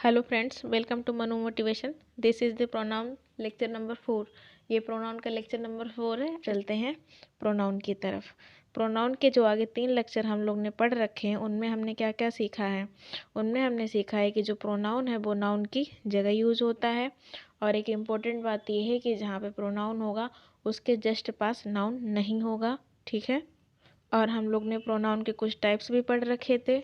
Hello friends, welcome to Manu motivation. This is the pronoun lecture number 4। ये pronoun का lecture number 4 है। चलते हैं प्रोनाउन की तरफ। प्रोनाउन के जो आगे 3 लेक्चर हम लोग ने पढ़ रखे हैं उनमें हमने क्या क्या सीखा है। उनमें हमने सीखा है कि जो प्रोनाउन है वो नाउन की जगह यूज़ होता है, और एक इम्पोर्टेंट बात यह है कि जहाँ पे प्रोनाउन होगा उसके जस्ट पास नाउन नहीं होगा। ठीक है। और हम लोग ने प्रोनाउन के कुछ टाइप्स भी पढ़ रखे थे,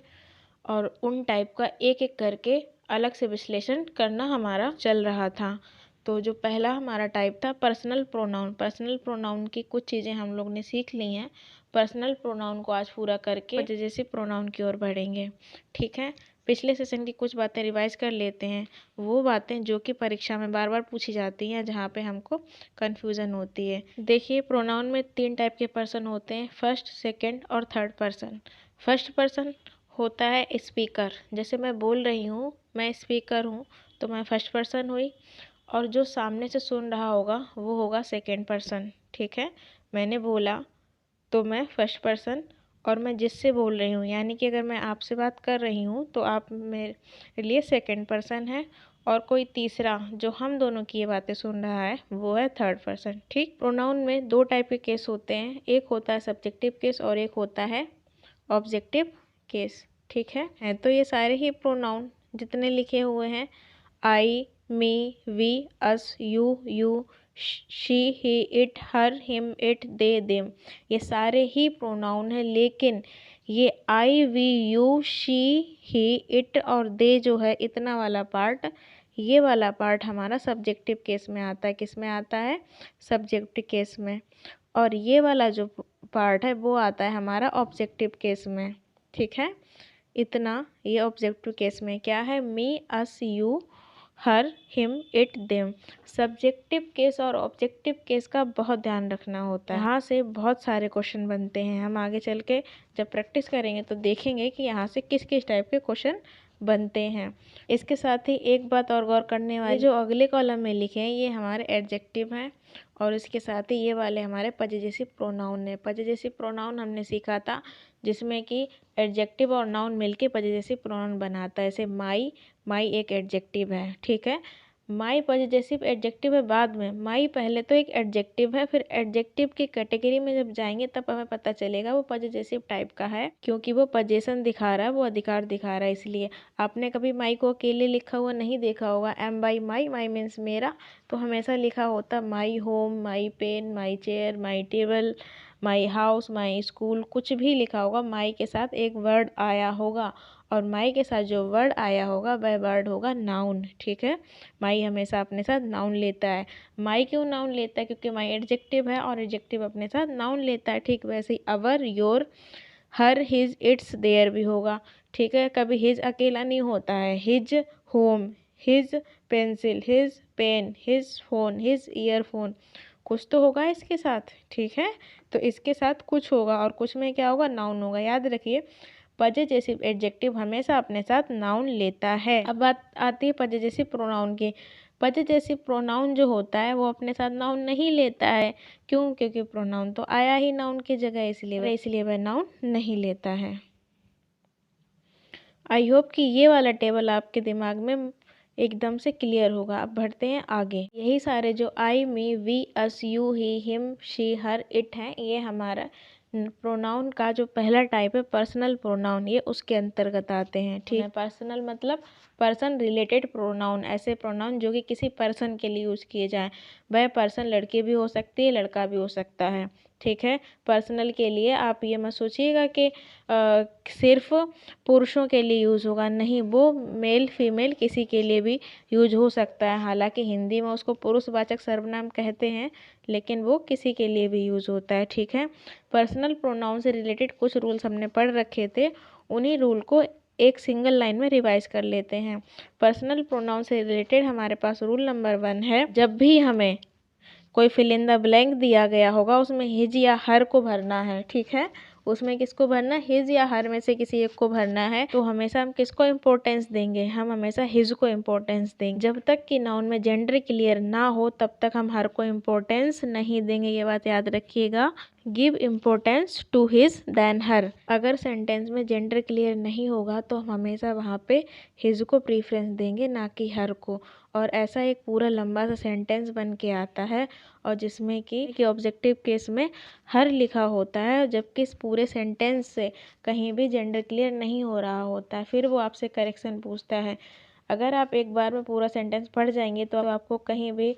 और उन टाइप का एक एक करके अलग से विश्लेषण करना हमारा चल रहा था। तो जो पहला हमारा टाइप था पर्सनल प्रोनाउन। पर्सनल प्रोनाउन की कुछ चीज़ें हम लोग ने सीख ली हैं। पर्सनल प्रोनाउन को आज पूरा करके पजेसिव प्रोनाउन की ओर बढ़ेंगे। ठीक है। पिछले सेशन की कुछ बातें रिवाइज कर लेते हैं, वो बातें जो कि परीक्षा में बार बार पूछी जाती हैं, जहाँ पे हमको कन्फ्यूज़न होती है। देखिए, प्रोनाउन में 3 टाइप के पर्सन होते हैं, फर्स्ट, सेकेंड और थर्ड पर्सन। फर्स्ट पर्सन होता है स्पीकर। जैसे मैं बोल रही हूँ, मैं स्पीकर हूँ, तो मैं फर्स्ट पर्सन हुई, और जो सामने से सुन रहा होगा वो होगा सेकेंड पर्सन। ठीक है। मैंने बोला तो मैं फर्स्ट पर्सन, और मैं जिससे बोल रही हूँ, यानी कि अगर मैं आपसे बात कर रही हूँ तो आप मेरे लिए सेकेंड पर्सन है, और कोई तीसरा जो हम दोनों की ये बातें सुन रहा है वो है थर्ड पर्सन। ठीक। प्रोनाउन में 2 टाइप के केस होते हैं, एक होता है सब्जेक्टिव केस और एक होता है ऑब्जेक्टिव केस। ठीक है। तो ये सारे ही प्रोनाउन जितने लिखे हुए हैं, I, me, we, us, you, she, he, it, her, him, it, they, them, ये सारे ही प्रोनाउन है। लेकिन ये I, we, you, she, he, it और दे जो है, इतना वाला पार्ट, ये वाला पार्ट हमारा सब्जेक्टिव केस में आता है। किस में आता है? सब्जेक्टिव केस में। और ये वाला जो पार्ट है वो आता है हमारा ऑब्जेक्टिव केस में। ठीक है। इतना ये ऑब्जेक्टिव केस में क्या है? Me, us, you, her, him, it, them. Subjective case और ऑब्जेक्टिव केस का बहुत ध्यान रखना होता है। यहाँ से बहुत सारे क्वेश्चन बनते हैं। हम आगे चल के जब प्रैक्टिस करेंगे तो देखेंगे कि यहाँ से किस किस टाइप के क्वेश्चन बनते हैं। इसके साथ ही एक बात और गौर करने वाली, जो अगले कॉलम में लिखे हैं ये हमारे एडजेक्टिव हैं, और इसके साथ ही ये वाले हमारे पजेसिव प्रोनाउन है। पजेसिव प्रोनाउन हमने सीखा था, जिसमें कि एडजेक्टिव और नाउन मिलके पजेसिव प्रोनाउन बनाता है। जैसे माई, माई एक एडजेक्टिव है। ठीक है। माई पजेसिव एडजेक्टिव है बाद में, माई पहले तो एक एडजेक्टिव है, फिर एडजेक्टिव की कैटेगरी में जब जाएंगे तब हमें पता चलेगा वो पजेसिव टाइप का है, क्योंकि वो पजेशन दिखा रहा है, वो अधिकार दिखा रहा है। इसलिए आपने कभी माई को अकेले लिखा हुआ नहीं देखा होगा। M Y my, my means मेरा, तो हमेशा लिखा होता my home, my pen, my chair, my table, my house, my school, कुछ भी लिखा होगा, माई के साथ एक वर्ड आया होगा, और माई के साथ जो वर्ड आया होगा वह वर्ड होगा नाउन। ठीक है। माई हमेशा अपने साथ नाउन लेता है। माई क्यों नाउन लेता है? क्योंकि माई एडजेक्टिव है, और एडजेक्टिव अपने साथ नाउन लेता है। ठीक वैसे ही our, your, her, his, its, their भी होगा। ठीक है। कभी हिज अकेला नहीं होता है। His home, his pencil, his pen, his phone, his earphone, कुछ तो होगा इसके साथ। ठीक है। तो इसके साथ कुछ होगा, और कुछ में क्या होगा? नाउन होगा। याद रखिए, पजेसिव एडजेक्टिव हमेशा अपने साथ नाउन लेता है। अब बात आती है पजेसिव प्रोनाउन की। पजेसिव प्रोनाउन जो होता है वो अपने साथ नाउन नहीं लेता है। क्यों? क्योंकि प्रोनाउन तो आया ही नाउन की जगह, इसलिए वह नाउन नहीं लेता है। आई होप कि ये वाला टेबल आपके दिमाग में एकदम से क्लियर होगा। अब बढ़ते हैं आगे। यही सारे जो I, me, we, us, you, he, him, she, her, it हैं, ये हमारा प्रोनाउन का जो पहला टाइप है पर्सनल प्रोनाउन, ये उसके अंतर्गत आते हैं। ठीक है। पर्सनल मतलब पर्सन रिलेटेड प्रोनाउन, ऐसे प्रोनाउन जो कि किसी पर्सन के लिए यूज़ किए जाएं। वह पर्सन लड़की भी हो सकती है, लड़का भी हो सकता है। ठीक है। पर्सनल के लिए आप ये मत सोचिएगा कि सिर्फ पुरुषों के लिए यूज़ होगा, नहीं, वो मेल फीमेल किसी के लिए भी यूज हो सकता है। हालांकि हिंदी में उसको पुरुषवाचक सर्वनाम कहते हैं, लेकिन वो किसी के लिए भी यूज़ होता है। ठीक है। पर्सनल प्रोनाउन से रिलेटेड कुछ रूल्स हमने पढ़ रखे थे, उन्हीं रूल को एक सिंगल लाइन में रिवाइज कर लेते हैं। पर्सनल प्रोनाउन से रिलेटेड हमारे पास रूल नंबर 1 है, जब भी हमें कोई फिल इन द ब्लैंक दिया गया होगा उसमें हिज या हर को भरना है। ठीक है। उसमें किसको भरना है? हिज या हर में से किसी एक को भरना है। तो हमेशा हम किसको इम्पोर्टेंस देंगे? हम हमेशा हिज को इम्पोर्टेंस देंगे। जब तक कि नाउन में जेंडर क्लियर ना हो तब तक हम हर को इम्पोर्टेंस नहीं देंगे, ये बात याद रखिएगा। Give importance to his then her. अगर सेंटेंस में जेंडर क्लियर नहीं होगा तो हम हमेशा वहाँ पे हिज को प्रीफरेंस देंगे, ना कि हर को। और ऐसा एक पूरा लंबा सा सेंटेंस बन के आता है और जिसमें कि ऑब्जेक्टिव केस में हर लिखा होता है, जबकि इस पूरे सेंटेंस से कहीं भी जेंडर क्लियर नहीं हो रहा होता है। फिर वो आपसे करेक्शन पूछता है। अगर आप एक बार में पूरा सेंटेंस पढ़ जाएंगे तो आपको कहीं भी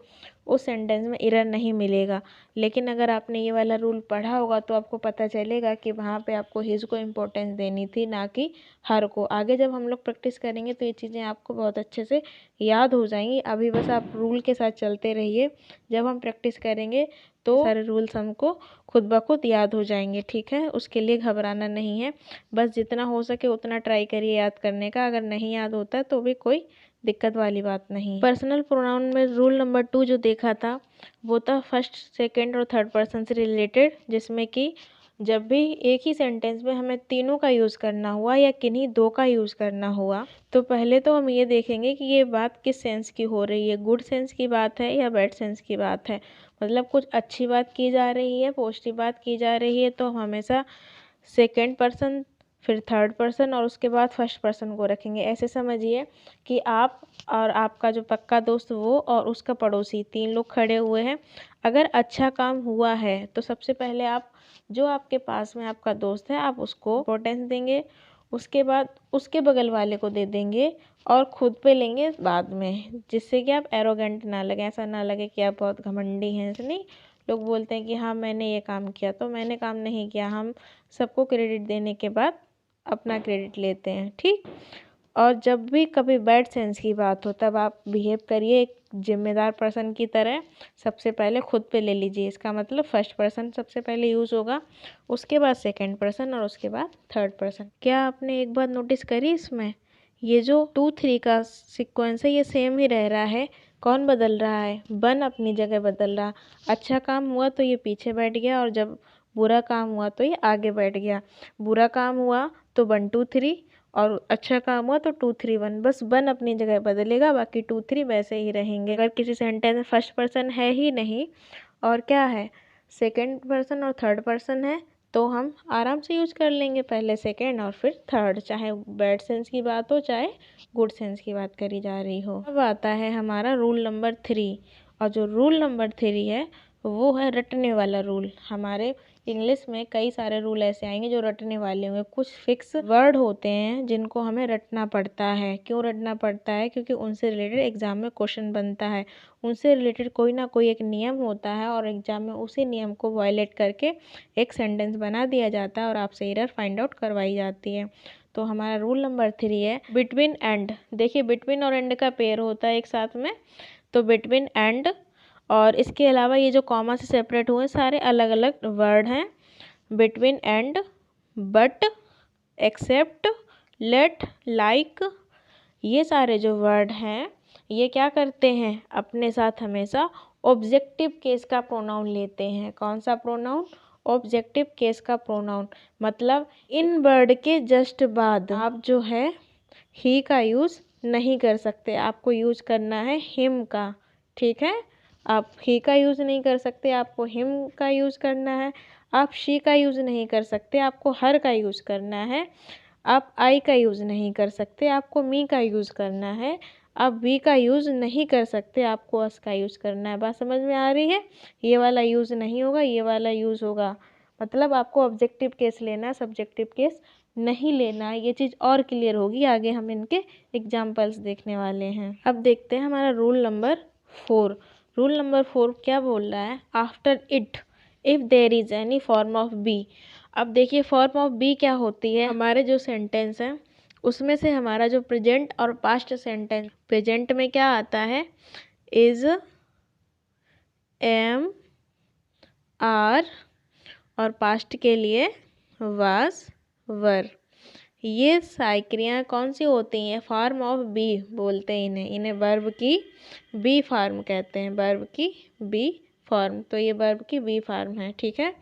उस सेंटेंस में एरर नहीं मिलेगा। लेकिन अगर आपने ये वाला रूल पढ़ा होगा तो आपको पता चलेगा कि वहाँ पे आपको हिज को इम्पोर्टेंस देनी थी, ना कि हर को। आगे जब हम लोग प्रैक्टिस करेंगे तो ये चीज़ें आपको बहुत अच्छे से याद हो जाएंगी। अभी बस आप रूल के साथ चलते रहिए। जब हम प्रैक्टिस करेंगे तो सारे रूल्स हमको खुद ब खुद याद हो जाएंगे, ठीक है। उसके लिए घबराना नहीं है, बस जितना हो सके उतना ट्राई करिए याद करने का। अगर नहीं याद होता है तो भी कोई दिक्कत वाली बात नहीं। पर्सनल प्रोनाउन में रूल नंबर 2 जो देखा था वो था फर्स्ट, सेकंड और थर्ड पर्सन से रिलेटेड, जिसमें कि जब भी एक ही सेंटेंस में हमें तीनों का यूज़ करना हुआ या किन्हीं दो का यूज़ करना हुआ तो पहले तो हम ये देखेंगे कि ये बात किस सेंस की हो रही है, गुड सेंस की बात है या बैड सेंस की बात है। मतलब कुछ अच्छी बात की जा रही है, पॉजिटिव बात की जा रही है तो हम हमेशा सेकेंड पर्सन, फिर थर्ड पर्सन और उसके बाद फर्स्ट पर्सन को रखेंगे। ऐसे समझिए कि आप और आपका जो पक्का दोस्त वो और उसका पड़ोसी, 3 लोग खड़े हुए हैं। अगर अच्छा काम हुआ है तो सबसे पहले आप जो आपके पास में आपका दोस्त है आप उसको इम्पोर्टेंस देंगे, उसके बाद उसके बगल वाले को दे देंगे और खुद पे लेंगे बाद में, जिससे कि आप एरोगेंट ना लगे। ऐसा ना लगे कि आप बहुत घमंडी हैं। ऐसे नहीं, लोग बोलते हैं कि हाँ मैंने ये काम किया, तो मैंने काम नहीं किया। हम सबको क्रेडिट देने के बाद अपना क्रेडिट लेते हैं, ठीक। और जब भी कभी बैड सेंस की बात हो तब आप बिहेव करिए एक जिम्मेदार पर्सन की तरह। सबसे पहले खुद पे ले लीजिए, इसका मतलब फर्स्ट पर्सन सबसे पहले यूज़ होगा, उसके बाद सेकंड पर्सन और उसके बाद थर्ड पर्सन। क्या आपने एक बात नोटिस करी इसमें, ये जो 2 3 का सीक्वेंस है ये सेम ही रह रहा है। कौन बदल रहा है? वन अपनी जगह बदल रहा। अच्छा काम हुआ तो ये पीछे बैठ गया और जब बुरा काम हुआ तो ये आगे बैठ गया। बुरा काम हुआ तो 1 2 3 और अच्छा काम हुआ तो 2 3 1। बस 1 अपनी जगह बदलेगा, बाकी 2 3 वैसे ही रहेंगे। अगर किसी सेंटेंस में फर्स्ट पर्सन है ही नहीं और क्या है, सेकंड पर्सन और थर्ड पर्सन है, तो हम आराम से यूज कर लेंगे पहले सेकंड और फिर थर्ड, चाहे बैड सेंस की बात हो चाहे गुड सेंस की बात करी जा रही हो। अब आता है हमारा रूल नंबर 3, और जो रूल नंबर 3 है वो है रटने वाला रूल। हमारे इंग्लिश में कई सारे रूल ऐसे आएंगे जो रटने वाले होंगे। कुछ फिक्स वर्ड होते हैं जिनको हमें रटना पड़ता है। क्यों रटना पड़ता है? क्योंकि उनसे रिलेटेड एग्जाम में क्वेश्चन बनता है। उनसे रिलेटेड कोई ना कोई एक नियम होता है और एग्जाम में उसी नियम को वायलेट करके एक सेंटेंस बना दिया जाता है और आपसे एरर फाइंड आउट करवाई जाती है। तो हमारा रूल नंबर 3 है बिटवीन एंड। देखिए बिटवीन और एंड का पेयर होता है एक साथ में, तो बिटवीन एंड और इसके अलावा ये जो कॉमा से सेपरेट हुए सारे अलग अलग वर्ड हैं। Between and, but, except, let, like, ये सारे जो वर्ड हैं ये क्या करते हैं, अपने साथ हमेशा ऑब्जेक्टिव केस का प्रोनाउन लेते हैं। कौन सा प्रोनाउन? ऑब्जेक्टिव केस का प्रोनाउन। मतलब इन वर्ड के जस्ट बाद आप जो है ही का यूज़ नहीं कर सकते, आपको यूज करना है हिम का, ठीक है। आप ही का यूज़ नहीं कर सकते, आपको हिम का यूज़ करना है। आप शी का यूज़ नहीं कर सकते, आपको हर का यूज़ करना है। आप आई का यूज़ नहीं कर सकते, आपको मी का यूज़ करना है। आप वी का यूज़ नहीं कर सकते, आपको अस का यूज़ करना है। बात समझ में आ रही है? ये वाला यूज़ नहीं होगा, ये वाला यूज़ होगा। मतलब आपको ऑब्जेक्टिव केस लेना है, सब्जेक्टिव केस नहीं लेना है। ये चीज़ और क्लियर होगी आगे, हम इनके एग्जाम्पल्स देखने वाले हैं। अब देखते हैं हमारा रूल नंबर 4। रूल नंबर 4 क्या बोल रहा है? After it if there is any form of be. अब देखिए फॉर्म ऑफ बी क्या होती है। हमारे जो सेंटेंस हैं उसमें से हमारा जो प्रेजेंट और पास्ट सेंटेंस, प्रेजेंट में क्या आता है? इज, एम, आर, और पास्ट के लिए वाज, वर। ये सारी क्रियाएं कौन सी होती हैं? फॉर्म ऑफ बी बोलते हैं इन्हें। इन्हें वर्ब की बी फॉर्म कहते हैं, वर्ब की बी फॉर्म। तो ये वर्ब की बी फॉर्म है, ठीक है।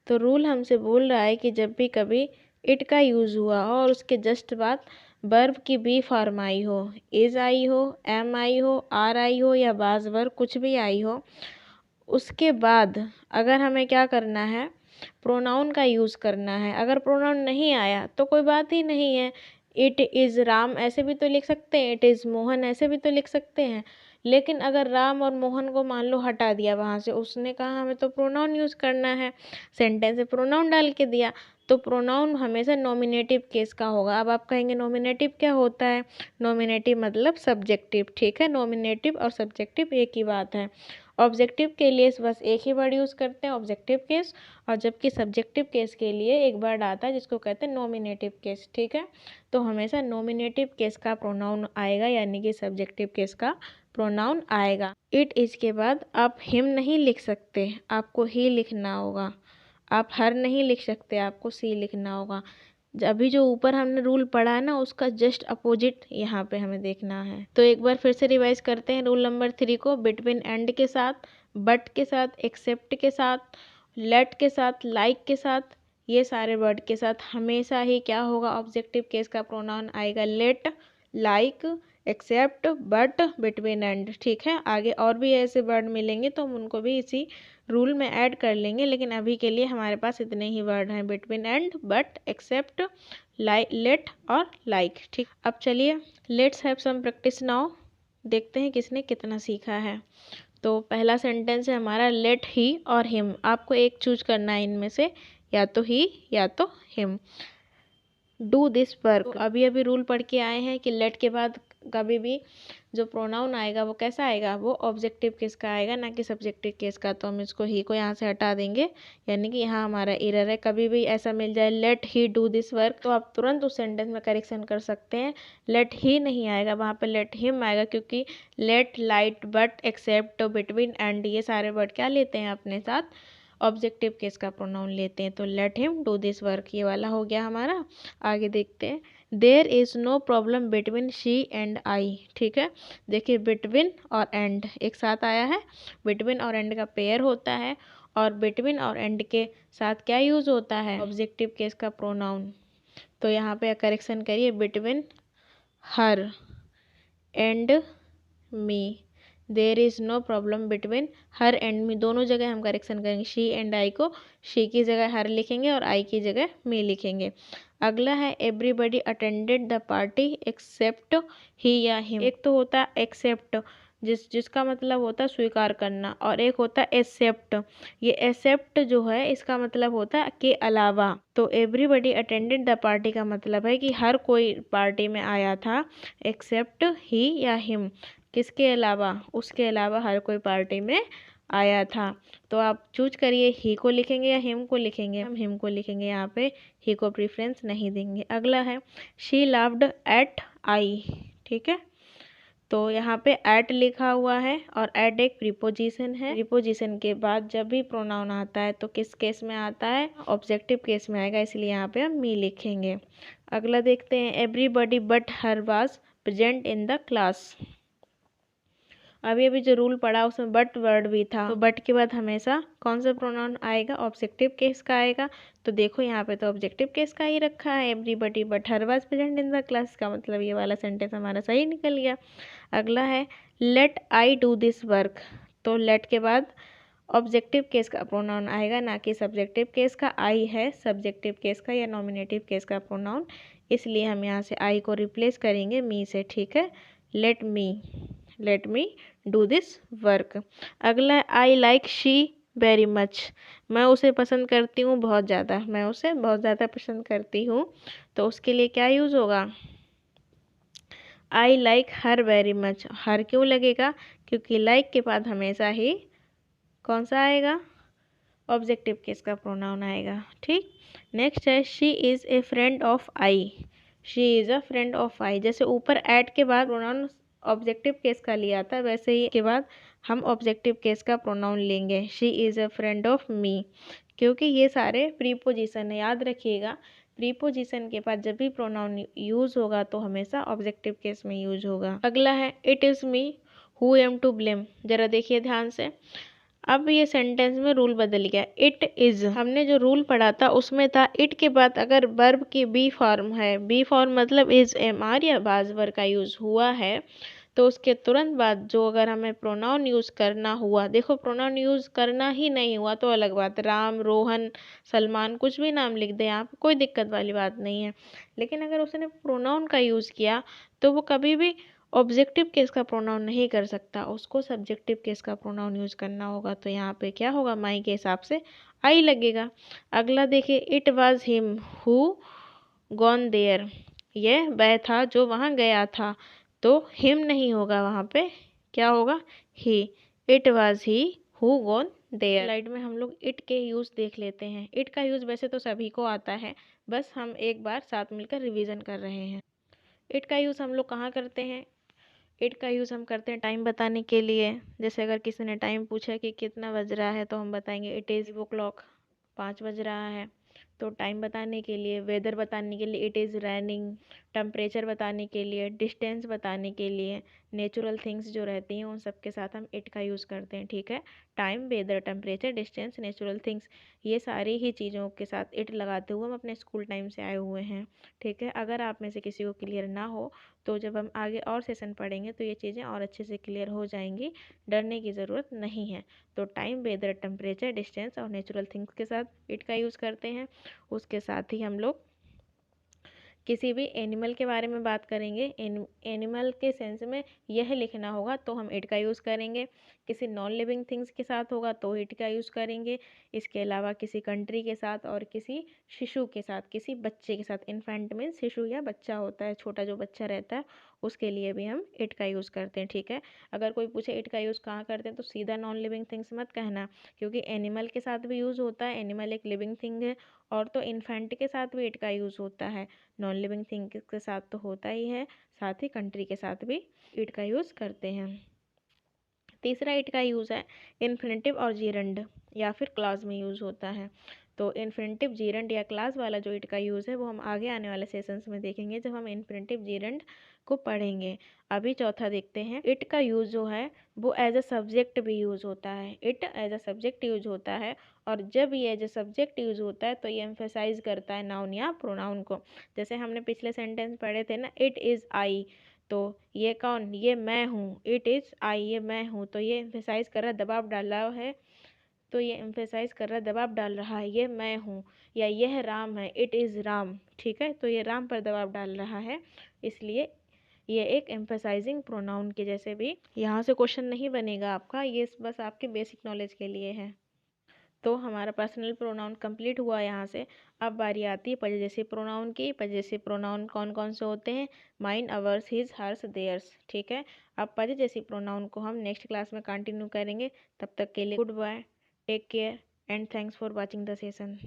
तो रूल हमसे बोल रहा है कि जब भी कभी इट का यूज़ हुआ हो और उसके जस्ट बाद वर्ब की बी फॉर्म आई हो, इज आई हो, एम आई हो, आर आई हो या वाज वर कुछ भी आई हो, उसके बाद अगर हमें क्या करना है, प्रोनाउन का यूज़ करना है। अगर प्रोनाउन नहीं आया तो कोई बात ही नहीं है, इट इज़ राम ऐसे भी तो लिख सकते हैं, इट इज़ मोहन ऐसे भी तो लिख सकते हैं। लेकिन अगर राम और मोहन को मान लो हटा दिया वहाँ से, उसने कहा हमें तो प्रोनाउन यूज़ करना है, सेंटेंस में प्रोनाउन डाल के दिया, तो प्रोनाउन हमेशा नॉमिनेटिव केस का होगा। अब आप कहेंगे नॉमिनेटिव क्या होता है? नॉमिनेटिव मतलब सब्जेक्टिव, ठीक है। नॉमिनेटिव और सब्जेक्टिव एक ही बात है। ऑब्जेक्टिव के लिए बस एक ही वर्ड यूज़ करते हैं, ऑब्जेक्टिव केस, और जबकि सब्जेक्टिव केस के लिए एक वर्ड आता है जिसको कहते हैं नॉमिनेटिव केस, ठीक है। तो हमेशा नॉमिनेटिव केस का प्रोनाउन आएगा, यानी कि सब्जेक्टिव केस का प्रोनाउन आएगा। इट इज़ के बाद आप हिम नहीं लिख सकते, आपको ही लिखना होगा। आप हर नहीं लिख सकते, आपको सी लिखना होगा। अभी जो ऊपर हमने रूल पढ़ा है ना, उसका जस्ट अपोजिट यहाँ पे हमें देखना है। तो एक बार फिर से रिवाइज करते हैं रूल नंबर 3 को। बिटवीन एंड के साथ, बट के साथ, एक्सेप्ट के साथ, लेट के साथ, लाइक के साथ, ये सारे वर्ड के साथ हमेशा ही क्या होगा? ऑब्जेक्टिव केस का प्रोनाउन आएगा। Let, like, except, but, between and, ठीक है। आगे और भी ऐसे वर्ड मिलेंगे तो हम उनको भी इसी रूल में ऐड कर लेंगे, लेकिन अभी के लिए हमारे पास इतने ही वर्ड हैं, between and, but, except, like, let और लाइक, ठीक। अब चलिए let's have some practice now, देखते हैं किसने कितना सीखा है। तो पहला सेंटेंस है हमारा लेट ही और हिम, आपको एक चूज करना है इनमें से, या तो ही या तो हिम। डू दिस वर्क, तो अभी अभी रूल पढ़ के आए हैं कि लेट के बाद कभी भी जो प्रोनाउन आएगा वो कैसा आएगा? वो ऑब्जेक्टिव केस का आएगा, ना कि सब्जेक्टिव केस का। तो हम इसको ही को यहाँ से हटा देंगे, यानी कि यहाँ हमारा एरर है। कभी भी ऐसा मिल जाए let he do this work, तो आप तुरंत उस सेंटेंस में करेक्शन कर सकते हैं। लेट ही नहीं आएगा, वहाँ पे लेट हिम आएगा, क्योंकि let, light, but, except, between and, ये सारे वर्ड क्या लेते हैं अपने साथ? ऑब्जेक्टिव केस का प्रोनाउन लेते हैं। तो let him do this work, ये वाला हो गया हमारा। आगे देखते हैं। There is no problem between she and I, ठीक है। देखिए बिटवीन और एंड एक साथ आया है, बिटवीन और एंड का पेयर होता है, और बिटवीन और एंड के साथ क्या यूज़ होता है? ऑब्जेक्टिव केस का प्रोनाउन। तो यहाँ पे करेक्शन करिए, between her and me, there is no problem between her and me, दोनों जगह हम करेक्शन करेंगे। शी एंड आई को शी की जगह हर लिखेंगे और आई की जगह मी लिखेंगे। अगला है everybody attended the party except he या हिम। एक तो होता है एक्सेप्ट, जिसका मतलब होता है स्वीकार करना, और एक होता है एक्सेप्ट। ये एक्सेप्ट जो है इसका मतलब होता है के अलावा। तो एवरीबडी अटेंडेड द पार्टी का मतलब है कि हर कोई पार्टी में आया था, एक्सेप्ट ही या हिम, किसके अलावा? उसके अलावा हर कोई पार्टी में आया था। तो आप चूज करिए, ही को लिखेंगे या हिम को लिखेंगे? हम हिम को लिखेंगे, यहाँ पे ही को प्रेफरेंस नहीं देंगे। अगला है शी लाफ्ड एट आई, ठीक है। तो यहाँ पे एट लिखा हुआ है, और एट एक प्रीपोजिशन है। प्रीपोजिशन के बाद जब भी प्रोनाउन आता है तो किस केस में आता है? ऑब्जेक्टिव केस में आएगा, इसलिए यहाँ पे हम मी लिखेंगे। अगला देखते हैं everybody but her was present in the class. अभी अभी जो रूल पढ़ा उसमें बट वर्ड भी था, तो बट के बाद हमेशा कौन सा प्रोनाउन आएगा? ऑब्जेक्टिव केस का आएगा। तो देखो यहाँ पे तो ऑब्जेक्टिव केस का ही रखा है, everybody but her was present in the class, का मतलब ये वाला सेंटेंस हमारा सही निकल गया। अगला है let I do this work, तो लेट के बाद ऑब्जेक्टिव केस का प्रोनाउन आएगा, ना कि सब्जेक्टिव केस का। आई है सब्जेक्टिव केस का या नॉमिनेटिव केस का प्रोनाउन, इसलिए हम यहाँ से आई को रिप्लेस करेंगे मी से, ठीक है। Let me do this work. अगला है I like she very much, मैं उसे पसंद करती हूँ बहुत ज़्यादा, मैं उसे बहुत ज़्यादा पसंद करती हूँ। तो उसके लिए क्या यूज़ होगा? I like her very much. Her क्यों लगेगा? क्योंकि लाइक के बाद हमेशा ही कौन सा आएगा? ऑब्जेक्टिव केस का प्रोनाउन आएगा, ठीक। नेक्स्ट है she is a friend of I, she is a friend of I. जैसे ऊपर एट के बाद प्रोनाउन ऑब्जेक्टिव केस का लिया था, वैसे ही के बाद हम ऑब्जेक्टिव केस का प्रोनाउन लेंगे। She is a friend of me, क्योंकि ये सारे प्रीपोजिशन है, याद रखिएगा। प्रीपोजिशन के बाद जब भी प्रोनाउन यूज़ होगा तो हमेशा ऑब्जेक्टिव केस में यूज होगा। अगला है it is me who am to blame. ज़रा देखिए ध्यान से, अब ये सेंटेंस में रूल बदल गया। इट इज़, हमने जो रूल पढ़ा था उसमें था इट के बाद अगर वर्ब की बी फॉर्म है, बी फॉर्म मतलब इज़, एम आर या बाज वर्ब का यूज़ हुआ है, तो उसके तुरंत बाद जो अगर हमें प्रोनाउन यूज़ करना हुआ, देखो प्रोनाउन यूज़ करना ही नहीं हुआ तो अलग बात, राम, रोहन, सलमान कुछ भी नाम लिख दे यहाँ पे, कोई दिक्कत वाली बात नहीं है। लेकिन अगर उसने प्रोनाउन का यूज़ किया तो वो कभी भी ऑब्जेक्टिव केस का प्रोनाउन नहीं कर सकता, उसको सब्जेक्टिव केस का प्रोनाउन यूज़ करना होगा। तो यहाँ पे क्या होगा, माई के हिसाब से आई लगेगा। अगला देखिए, it was him who gone there, ये वह था जो वहाँ गया था, तो हिम नहीं होगा वहाँ पे, क्या होगा, he. It was he who gone there. Slide में हम लोग इट के यूज़ देख लेते हैं। इट का यूज़ वैसे तो सभी को आता है, बस हम एक बार साथ मिलकर रिवीजन कर रहे हैं। इट का यूज़ हम लोग कहाँ करते हैं, इट का यूज़ हम करते हैं टाइम बताने के लिए। जैसे अगर किसी ने टाइम पूछा कि कितना बज रहा है, तो हम बताएंगे इट इज़ वो क्लॉक, 5 बज रहा है। तो टाइम बताने के लिए, वेदर बताने के लिए इट इज़ रैनिंग, टेम्परेचर बताने के लिए, डिस्टेंस बताने के लिए, नेचुरल थिंग्स जो रहती हैं उन सब के साथ हम इट का यूज़ करते हैं, ठीक है। Time, weather, temperature, distance, natural things, ये सारी ही चीज़ों के साथ इट लगाते हुए हम अपने स्कूल टाइम से आए हुए हैं, ठीक है। अगर आप में से किसी को क्लियर ना हो तो जब हम आगे और सेशन पढ़ेंगे तो ये चीज़ें और अच्छे से क्लियर हो जाएंगी, डरने की ज़रूरत नहीं है। तो टाइम, वेदर, टेम्परेचर, डिस्टेंस और नेचुरल थिंग्स के साथ इट का यूज़ करते हैं। उसके साथ ही हम लोग किसी भी एनिमल के बारे में बात करेंगे, एनिमल के सेंस में यह लिखना होगा तो हम इट का यूज़ करेंगे। किसी नॉन लिविंग थिंग्स के साथ होगा तो इट का यूज़ करेंगे। इसके अलावा किसी कंट्री के साथ और किसी शिशु के साथ, किसी बच्चे के साथ, इन्फेंट मीन्स शिशु या बच्चा होता है, छोटा जो बच्चा रहता है, उसके लिए भी हम इट का यूज़ करते हैं, ठीक है। अगर कोई पूछे इट का यूज़ कहाँ करते हैं तो सीधा नॉन लिविंग थिंग्स मत कहना, क्योंकि एनिमल के साथ भी यूज़ होता है, एनिमल एक लिविंग थिंग है, और तो इन्फेंट के साथ भी इट का यूज़ होता है, नॉन लिविंग थिंग के साथ तो होता ही है, साथ ही कंट्री के साथ भी इट का यूज़ करते हैं। तीसरा इट का यूज़ है इन्फिनेटिव और जीरंड या फिर क्लॉज में यूज़ होता है। तो इन्फिनेटिव, जीरंड या क्लॉज वाला जो इट का यूज़ है वो हम आगे आने वाले सेशंस में देखेंगे जब हम इन्फिनेटिव, जीरंड को पढ़ेंगे। अभी चौथा देखते हैं, इट का यूज़ जो है वो एज अ सब्जेक्ट भी यूज़ होता है। It as a subject use होता है, और जब ये एज अ सब्जेक्ट यूज़ होता है तो ये एम्फेसाइज करता है नाउन या प्रोनाउन को। जैसे हमने पिछले सेंटेंस पढ़े थे ना, इट इज़ आई, तो ये कौन, ये मैं हूँ, इट इज़ आई, ये मैं हूँ, तो ये एम्फेसाइज कर रहा है, दबाव डाल रहा है, तो ये एम्फेसाइज कर रहा है, दबाव डाल रहा है, ये मैं हूँ। या यह राम है, इट इज़ राम, ठीक है, तो ये राम पर दबाव डाल रहा है, इसलिए ये एक एम्फेसाइजिंग प्रोनाउन के जैसे भी। यहाँ से क्वेश्चन नहीं बनेगा आपका, ये बस आपके बेसिक नॉलेज के लिए है। तो हमारा पर्सनल प्रोनाउन कंप्लीट हुआ यहाँ से। अब बारी आती है पजेसिव प्रोनाउन की। पजेसिव प्रोनाउन कौन कौन से होते हैं, mine, ours, his, hers, theirs, ठीक है। अब पजेसिव प्रोनाउन को हम नेक्स्ट क्लास में कंटिन्यू करेंगे। तब तक के लिए goodbye, take care and thanks for watching the session.